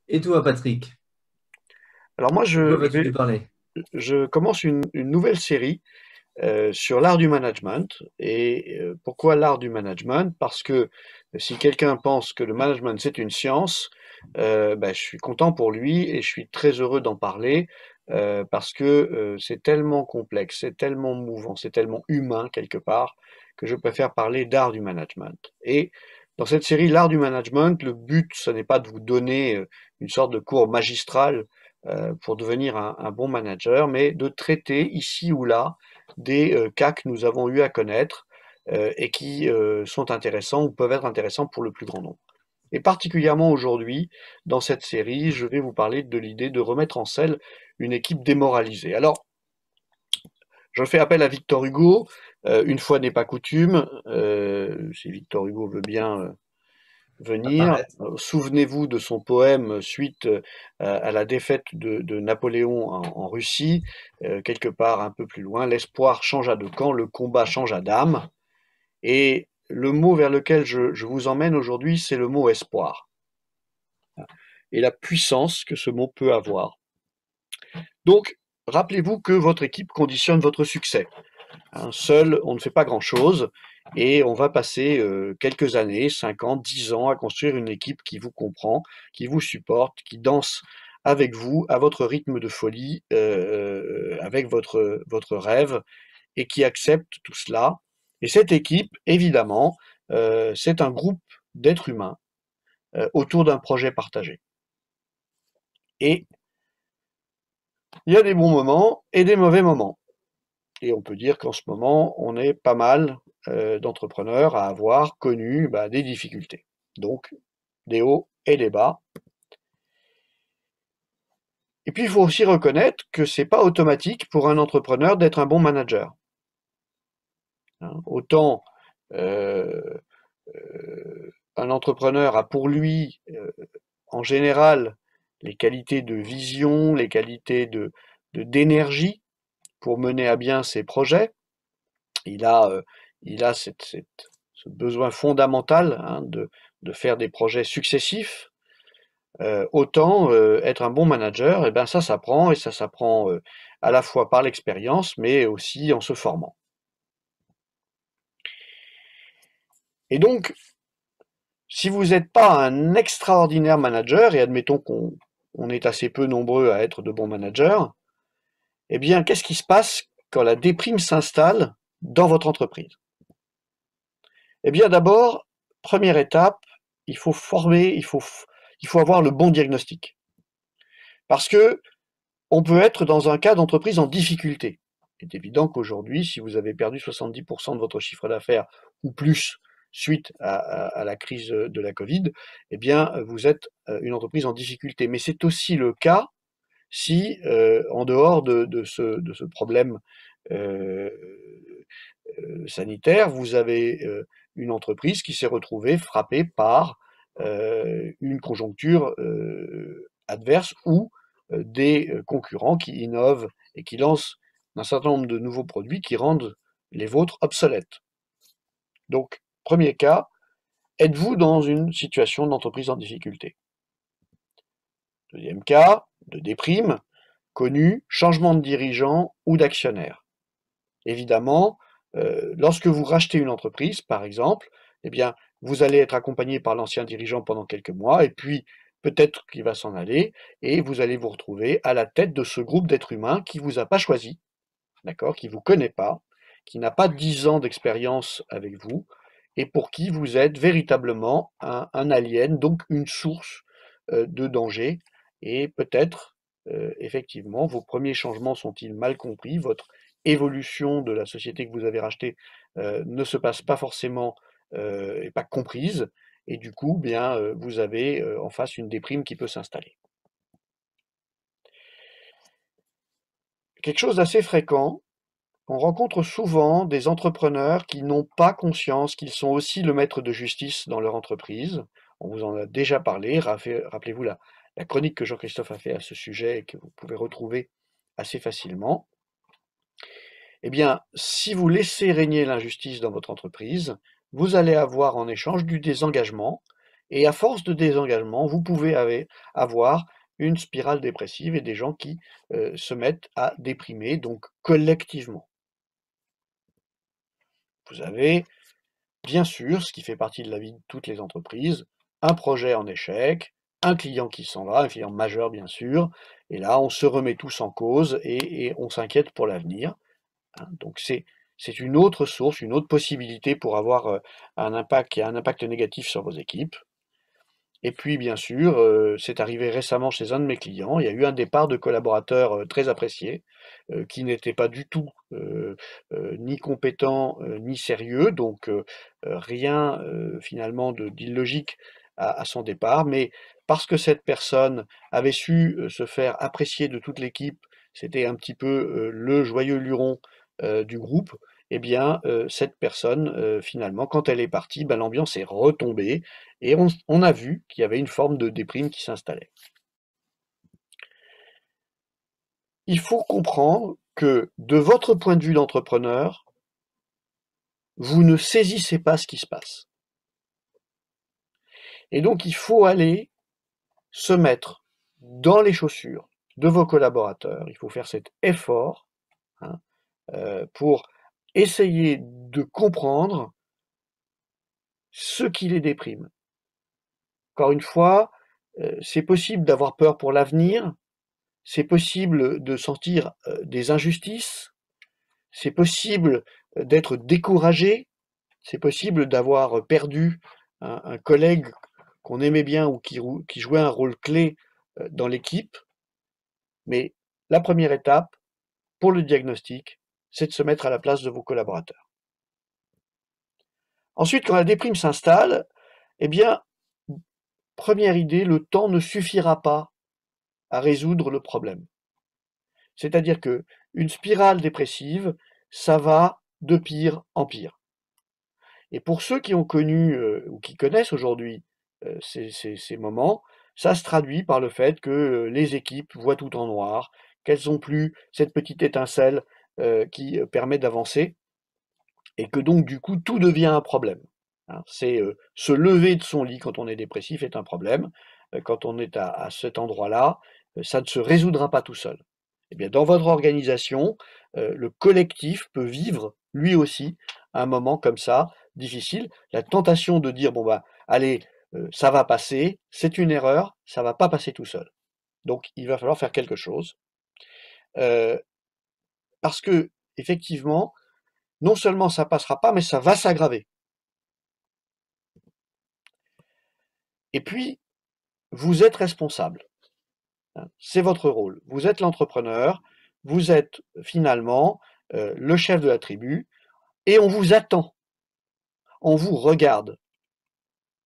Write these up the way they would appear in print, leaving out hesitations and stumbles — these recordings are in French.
Et toi, Patrick, Alors moi, de quoi vas-tu nous parler? je commence une nouvelle série sur l'art du management. Et pourquoi l'art du management? Parce que si quelqu'un pense que le management c'est une science, je suis content pour lui et je suis très heureux d'en parler parce que c'est tellement complexe, c'est tellement mouvant, c'est tellement humain quelque part que je préfère parler d'art du management. Et dans cette série, l'art du management, le but, ce n'est pas de vous donner une sorte de cours magistral pour devenir un bon manager, mais de traiter ici ou là des cas que nous avons eu à connaître et qui sont intéressants ou peuvent être intéressants pour le plus grand nombre. Et particulièrement aujourd'hui, dans cette série, je vais vous parler de l'idée de remettre en selle une équipe démoralisée. Alors, je fais appel à Victor Hugo, une fois n'est pas coutume, si Victor Hugo veut bien venir. Apparaître. Souvenez-vous de son poème suite à la défaite de Napoléon en Russie, quelque part un peu plus loin. L'espoir changea de camp, le combat changea d'âme. Et le mot vers lequel je vous emmène aujourd'hui, c'est le mot espoir. Et la puissance que ce mot peut avoir. Donc, rappelez-vous que votre équipe conditionne votre succès. Hein, seul, on ne fait pas grand-chose et on va passer quelques années, 5 ans, 10 ans à construire une équipe qui vous comprend, qui vous supporte, qui danse avec vous, à votre rythme de folie, avec votre rêve et qui accepte tout cela. Et cette équipe, évidemment, c'est un groupe d'êtres humains autour d'un projet partagé. Et il y a des bons moments et des mauvais moments. Et on peut dire qu'en ce moment, on est pas mal d'entrepreneurs à avoir connu des difficultés. Donc, des hauts et des bas. Et puis, il faut aussi reconnaître que c'est pas automatique pour un entrepreneur d'être un bon manager. Hein. Autant euh, un entrepreneur a pour lui, en général, les qualités de vision, les qualités d'énergie pour mener à bien ses projets. Il a, euh, il a ce besoin fondamental hein, de faire des projets successifs. Autant être un bon manager, et ben ça s'apprend et ça s'apprend à la fois par l'expérience, mais aussi en se formant. Et donc, si vous n'êtes pas un extraordinaire manager, et admettons qu'on est assez peu nombreux à être de bons managers, eh bien, qu'est-ce qui se passe quand la déprime s'installe dans votre entreprise? Eh bien, d'abord, première étape, il faut former, il faut avoir le bon diagnostic. Parce que on peut être dans un cas d'entreprise en difficulté. Il est évident qu'aujourd'hui, si vous avez perdu 70% de votre chiffre d'affaires ou plus suite à la crise de la Covid, eh bien, vous êtes une entreprise en difficulté. Mais c'est aussi le cas si, en dehors de ce problème euh, sanitaire, vous avez une entreprise qui s'est retrouvée frappée par une conjoncture adverse ou des concurrents qui innovent et qui lancent un certain nombre de nouveaux produits qui rendent les vôtres obsolètes. Donc, premier cas, êtes-vous dans une situation d'entreprise en difficulté? Deuxième cas, de déprime, connu, changement de dirigeant ou d'actionnaire. Évidemment, lorsque vous rachetez une entreprise, par exemple, eh bien, vous allez être accompagné par l'ancien dirigeant pendant quelques mois, et puis peut-être qu'il va s'en aller, et vous allez vous retrouver à la tête de ce groupe d'êtres humains qui vous a pas choisi, d'accord, qui vous connaît pas, qui n'a pas 10 ans d'expérience avec vous, et pour qui vous êtes véritablement un alien, donc une source de danger, et peut-être, effectivement, vos premiers changements sont-ils mal compris, votre évolution de la société que vous avez rachetée ne se passe pas forcément et pas comprise, et du coup, bien, vous avez en face une déprime qui peut s'installer. Quelque chose d'assez fréquent, on rencontre souvent des entrepreneurs qui n'ont pas conscience qu'ils sont aussi le maître de justice dans leur entreprise. On vous en a déjà parlé, rappelez-vous la chronique que Jean-Christophe a fait à ce sujet et que vous pouvez retrouver assez facilement. Eh bien, si vous laissez régner l'injustice dans votre entreprise, vous allez avoir en échange du désengagement Et à force de désengagement, vous pouvez avoir une spirale dépressive et des gens qui se mettent à déprimer, donc collectivement. Vous avez, bien sûr, ce qui fait partie de la vie de toutes les entreprises, un projet en échec, un client qui s'en va, un client majeur bien sûr, et là on se remet tous en cause et on s'inquiète pour l'avenir, hein. Donc c'est une autre source, une autre possibilité pour avoir un impact négatif sur vos équipes. Et puis bien sûr, c'est arrivé récemment chez un de mes clients, il y a eu un départ de collaborateurs, très appréciés, qui n'étaient pas du tout, ni compétents, ni sérieux, donc rien, finalement d'illogique à son départ. Mais parce que cette personne avait su, se faire apprécier de toute l'équipe, c'était un petit peu, le joyeux luron, du groupe, et bien, cette personne, finalement, quand elle est partie, bah, l'ambiance est retombée et on a vu qu'il y avait une forme de déprime qui s'installait. Il faut comprendre que, de votre point de vue d'entrepreneur, vous ne saisissez pas ce qui se passe. Et donc il faut aller se mettre dans les chaussures de vos collaborateurs. Il faut faire cet effort, hein, pour essayer de comprendre ce qui les déprime. Encore une fois, c'est possible d'avoir peur pour l'avenir, c'est possible de sentir, des injustices, c'est possible, d'être découragé, c'est possible d'avoir perdu un collègue qu'on aimait bien ou qui jouait un rôle clé, dans l'équipe, mais la première étape pour le diagnostic, c'est de se mettre à la place de vos collaborateurs. Ensuite, quand la déprime s'installe, eh bien, première idée, le temps ne suffira pas à résoudre le problème. C'est-à-dire qu'une spirale dépressive, ça va de pire en pire. Et pour ceux qui ont connu, ou qui connaissent aujourd'hui, ces moments, ça se traduit par le fait que, les équipes voient tout en noir, qu'elles ont plus cette petite étincelle, qui, permet d'avancer et que donc du coup tout devient un problème, hein. C'est, se lever de son lit quand on est dépressif est un problème, quand on est à cet endroit-là, ça ne se résoudra pas tout seul. Eh bien, dans votre organisation, le collectif peut vivre, lui aussi, un moment comme ça, difficile. La tentation de dire: «Bon, bah, allez, ça va passer», c'est une erreur, ça va pas passer tout seul. Donc il va falloir faire quelque chose, heu, parce qu'effectivement, non seulement ça passera pas, mais ça va s'aggraver. Et puis, vous êtes responsable, hein, c'est votre rôle. Vous êtes l'entrepreneur, vous êtes finalement, le chef de la tribu et on vous attend, on vous regarde.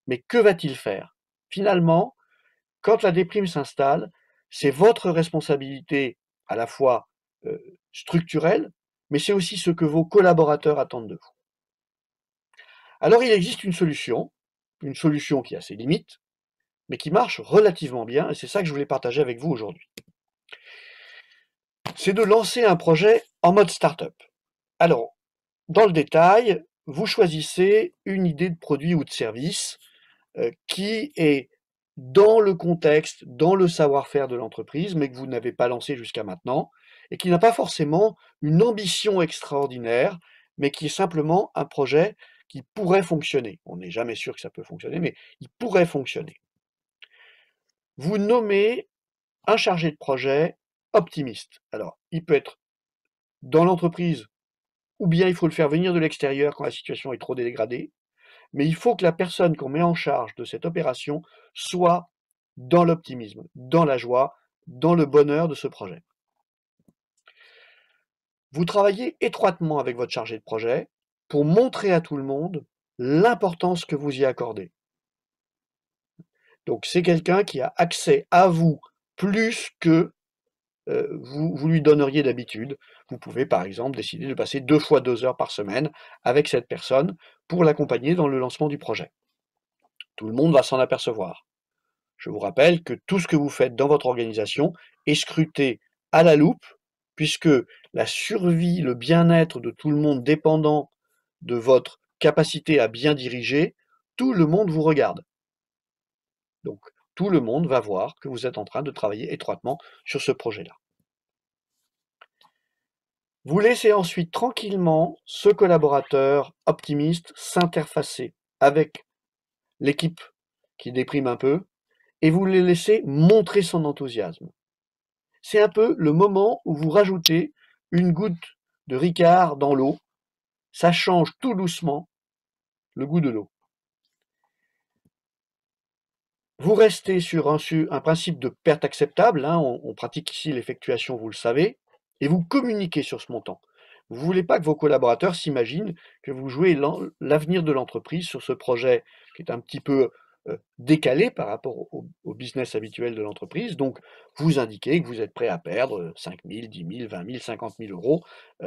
Mais que va-t-il faire? Finalement, quand la déprime s'installe, c'est votre responsabilité à la fois, structurelle, mais c'est aussi ce que vos collaborateurs attendent de vous. Alors il existe une solution qui a ses limites, mais qui marche relativement bien et c'est ça que je voulais partager avec vous aujourd'hui. C'est de lancer un projet en mode start-up. Alors, dans le détail, vous choisissez une idée de produit ou de service qui est dans le contexte, dans le savoir-faire de l'entreprise, mais que vous n'avez pas lancé jusqu'à maintenant, et qui n'a pas forcément une ambition extraordinaire, mais qui est simplement un projet qui pourrait fonctionner. On n'est jamais sûr que ça peut fonctionner, mais il pourrait fonctionner. Vous nommez un chargé de projet optimiste. Alors, il peut être dans l'entreprise, ou bien il faut le faire venir de l'extérieur quand la situation est trop dégradée, mais il faut que la personne qu'on met en charge de cette opération soit dans l'optimisme, dans la joie, dans le bonheur de ce projet. Vous travaillez étroitement avec votre chargé de projet pour montrer à tout le monde l'importance que vous y accordez. Donc c'est quelqu'un qui a accès à vous plus que vous lui donneriez d'habitude. Vous pouvez par exemple décider de passer 2 fois 2 heures par semaine avec cette personne pour l'accompagner dans le lancement du projet. Tout le monde va s'en apercevoir. Je vous rappelle que tout ce que vous faites dans votre organisation est scruté à la loupe, puisque la survie, le bien-être de tout le monde dépendant de votre capacité à bien diriger, tout le monde vous regarde. Donc, tout le monde va voir que vous êtes en train de travailler étroitement sur ce projet-là. Vous laissez ensuite tranquillement ce collaborateur optimiste s'interfacer avec l'équipe qui déprime un peu et vous le laissez montrer son enthousiasme. C'est un peu le moment où vous rajoutez une goutte de Ricard dans l'eau. Ça change tout doucement le goût de l'eau. Vous restez sur un principe de perte acceptable, hein, on pratique ici l'effectuation, vous le savez, et vous communiquez sur ce montant. Vous ne voulez pas que vos collaborateurs s'imaginent que vous jouez l'avenir de l'entreprise sur ce projet qui est un petit peu décalé par rapport au business habituel de l'entreprise. Donc, vous indiquez que vous êtes prêt à perdre 5 000, 10 000, 20 000, 50 000 euros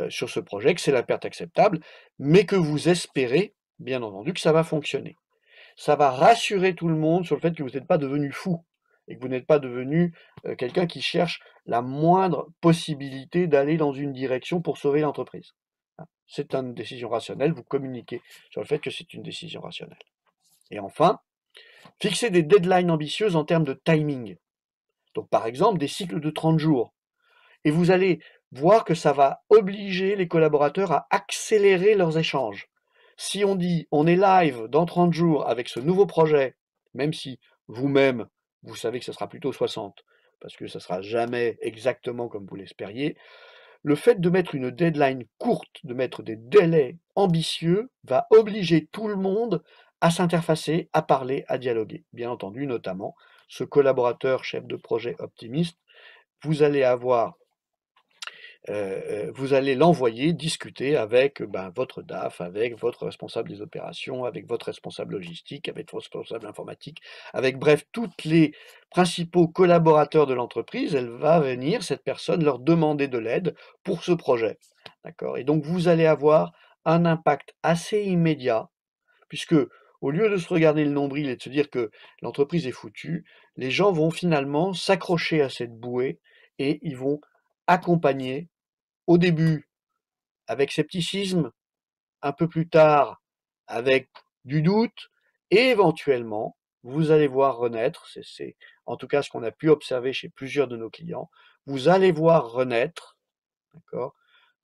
sur ce projet, que c'est la perte acceptable, mais que vous espérez, bien entendu, que ça va fonctionner. Ça va rassurer tout le monde sur le fait que vous n'êtes pas devenu fou et que vous n'êtes pas devenu quelqu'un qui cherche la moindre possibilité d'aller dans une direction pour sauver l'entreprise. C'est une décision rationnelle, vous communiquez sur le fait que c'est une décision rationnelle. Et enfin, fixez des deadlines ambitieuses en termes de timing. Donc par exemple, des cycles de 30 jours. Et vous allez voir que ça va obliger les collaborateurs à accélérer leurs échanges. Si on dit on est live dans 30 jours avec ce nouveau projet, même si vous-même, vous savez que ce sera plutôt 60, parce que ça ne sera jamais exactement comme vous l'espériez, le fait de mettre une deadline courte, de mettre des délais ambitieux, va obliger tout le monde à s'interfacer, à parler, à dialoguer. Bien entendu, notamment, ce collaborateur chef de projet optimiste, vous allez avoir vous allez l'envoyer discuter avec votre DAF, avec votre responsable des opérations, avec votre responsable logistique, avec votre responsable informatique, avec bref, tous les principaux collaborateurs de l'entreprise. Elle va venir, cette personne, leur demander de l'aide pour ce projet. D'accord? Et donc, vous allez avoir un impact assez immédiat, puisque au lieu de se regarder le nombril et de se dire que l'entreprise est foutue, les gens vont finalement s'accrocher à cette bouée et ils vont accompagner au début avec scepticisme, un peu plus tard avec du doute, et éventuellement, vous allez voir renaître, c'est en tout cas ce qu'on a pu observer chez plusieurs de nos clients, vous allez voir renaître, d'accord,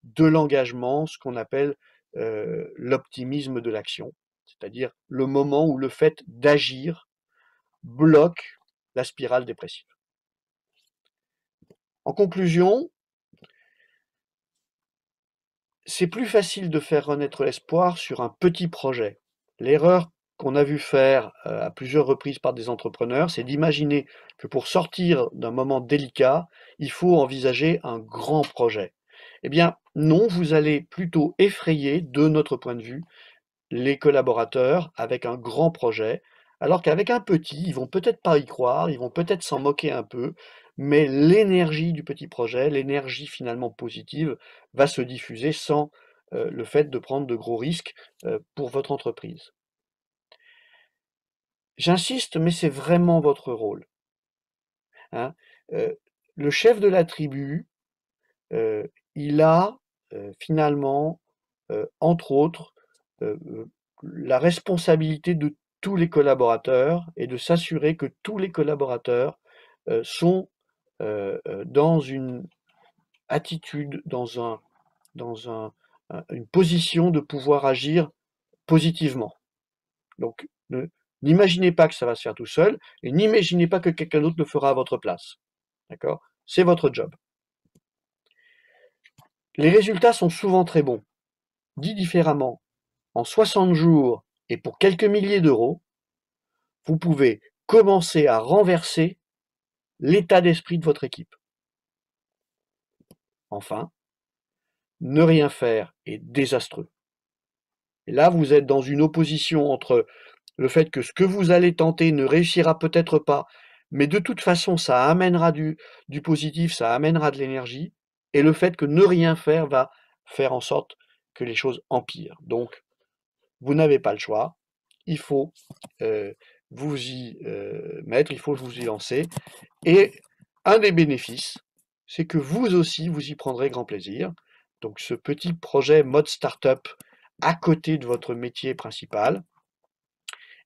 de l'engagement, ce qu'on appelle l'optimisme de l'action, c'est-à-dire le moment où le fait d'agir bloque la spirale dépressive. En conclusion, c'est plus facile de faire renaître l'espoir sur un petit projet. L'erreur qu'on a vu faire à plusieurs reprises par des entrepreneurs, c'est d'imaginer que pour sortir d'un moment délicat, il faut envisager un grand projet. Eh bien, non, vous allez plutôt effrayer, de notre point de vue, les collaborateurs avec un grand projet, alors qu'avec un petit, ils vont peut-être pas y croire, ils vont peut-être s'en moquer un peu, mais l'énergie du petit projet, l'énergie finalement positive, va se diffuser sans le fait de prendre de gros risques pour votre entreprise. J'insiste, mais c'est vraiment votre rôle, hein. Le chef de la tribu, il a finalement, entre autres, la responsabilité de tous les collaborateurs et de s'assurer que tous les collaborateurs sont dans une attitude, une position de pouvoir agir positivement. Donc, n'imaginez pas que ça va se faire tout seul et n'imaginez pas que quelqu'un d'autre le fera à votre place. D'accord? C'est votre job. Les résultats sont souvent très bons. Dit différemment, en 60 jours et pour quelques milliers d'euros, vous pouvez commencer à renverser l'état d'esprit de votre équipe. Enfin, ne rien faire est désastreux. Et là, vous êtes dans une opposition entre le fait que ce que vous allez tenter ne réussira peut-être pas, mais de toute façon, ça amènera du positif, ça amènera de l'énergie, et le fait que ne rien faire va faire en sorte que les choses empirent. Donc, vous n'avez pas le choix, il faut vous y mettre, il faut vous y lancer. Et un des bénéfices, c'est que vous aussi, vous y prendrez grand plaisir. Donc ce petit projet mode startup à côté de votre métier principal,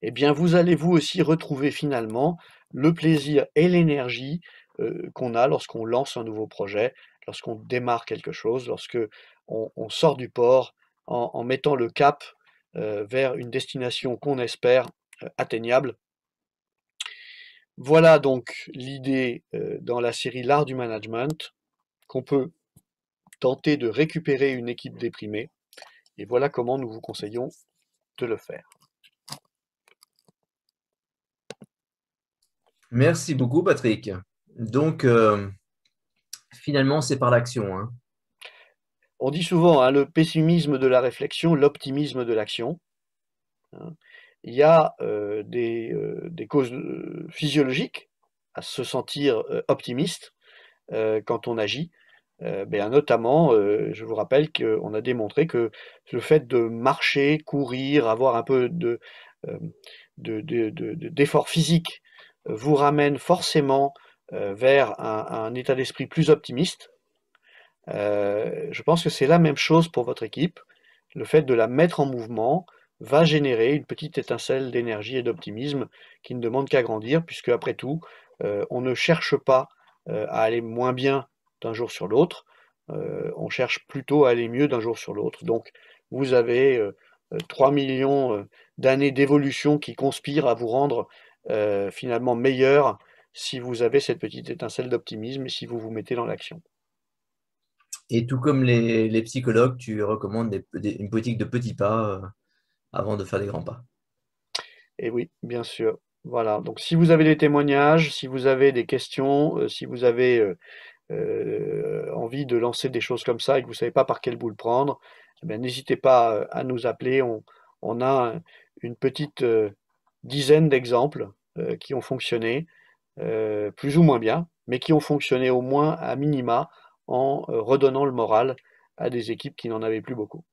eh bien vous allez vous aussi retrouver finalement le plaisir et l'énergie qu'on a lorsqu'on lance un nouveau projet, lorsqu'on démarre quelque chose, lorsque on sort du port en mettant le cap vers une destination qu'on espère atteignable. Voilà donc l'idée dans la série L'art du management, qu'on peut tenter de récupérer une équipe déprimée, et voilà comment nous vous conseillons de le faire. Merci beaucoup, Patrick. Donc, finalement, c'est par l'action, hein. On dit souvent hein, le pessimisme de la réflexion, l'optimisme de l'action. Hein. Il y a des causes physiologiques à se sentir optimiste quand on agit. Notamment, je vous rappelle qu'on a démontré que le fait de marcher, courir, avoir un peu euh, d'effort physique vous ramène forcément vers un état d'esprit plus optimiste. Je pense que c'est la même chose pour votre équipe. Le fait de la mettre en mouvement va générer une petite étincelle d'énergie et d'optimisme qui ne demande qu'à grandir, puisque après tout, on ne cherche pas à aller moins bien d'un jour sur l'autre, on cherche plutôt à aller mieux d'un jour sur l'autre. Donc vous avez 3 millions d'années d'évolution qui conspirent à vous rendre finalement meilleur si vous avez cette petite étincelle d'optimisme et si vous vous mettez dans l'action. Et tout comme les psychologues, tu recommandes une politique de petits pas avant de faire des grands pas. Et oui, bien sûr. Voilà. Donc, si vous avez des témoignages, si vous avez des questions, si vous avez envie de lancer des choses comme ça et que vous ne savez pas par quel bout le prendre, eh ben, n'hésitez pas à nous appeler. On a une petite dizaine d'exemples qui ont fonctionné, plus ou moins bien, mais qui ont fonctionné au moins à minima en redonnant le moral à des équipes qui n'en avaient plus beaucoup.